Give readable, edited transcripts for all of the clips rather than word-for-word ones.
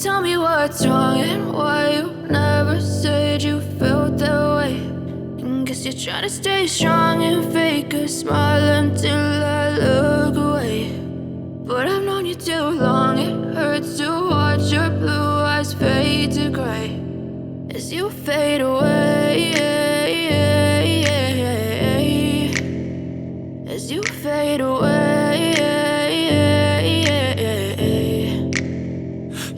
Tell me what's wrong and why you never said you felt that way. And guess you're trying to stay strong and fake a smile until I look away. But I've known you too long, it hurts to watch your blue eyes fade to gray as you fade away. As you fade away.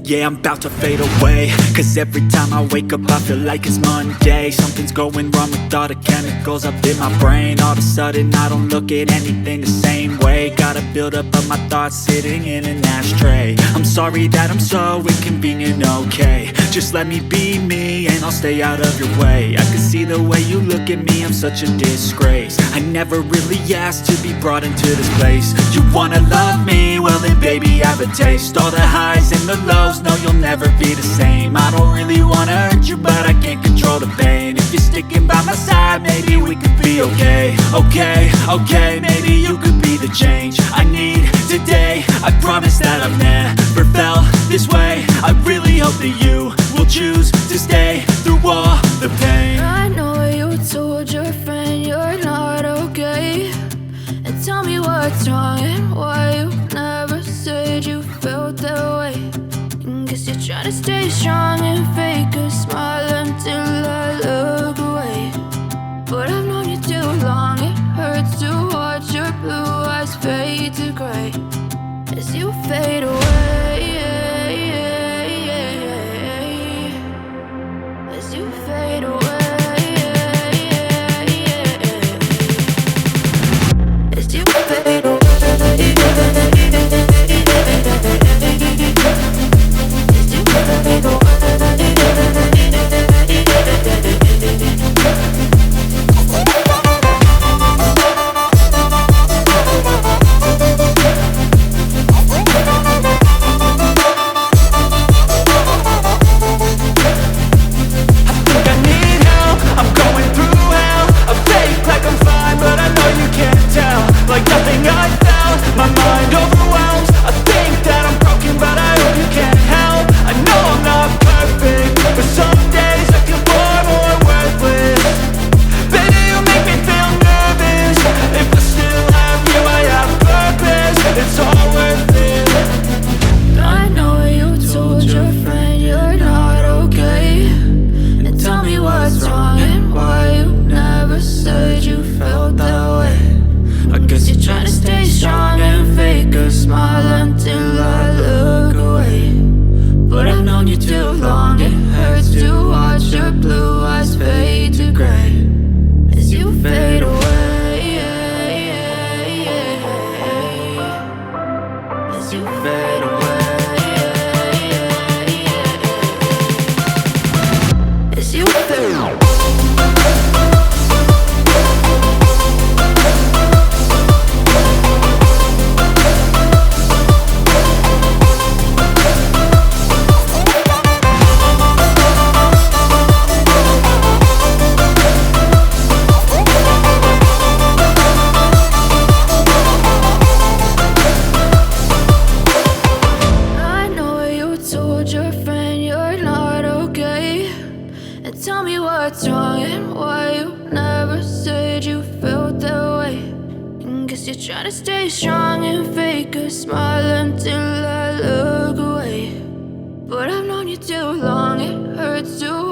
Yeah, I'm about to fade away, cause every time I wake up I feel like it's Monday. Something's going wrong with all the chemicals up in my brain. All of a sudden I don't look at anything the same way. Got a buildup of my thoughts sitting in an ashtray. I'm sorry that I'm so inconvenient, okay. Just let me be me and I'll stay out of your way. I can see the way you look at me, I'm such a disgrace. I never really asked to be brought into this place. You wanna love me? Well then baby I have a taste. All the highs and the lows, no, you'll never be the same. I don't really wanna hurt you, but I can't control the pain. If you're sticking by my side, maybe we could be okay. Okay, maybe you could be the change I need today. I promise that I've never felt this way. I really hope that you will choose to stay through all the pain. I know you told your friend you're not okay. And tell me what's wrong and why you never said you felt that way. Guess you're trying to stay strong and fake a smile until I look away. But I've known you too long, it hurts to watch your blue eyes fade to gray as you fade away. As you fade away. As you fade away. You're trying to stay strong and fake a smile until I look away. But I've known you too long, it hurts to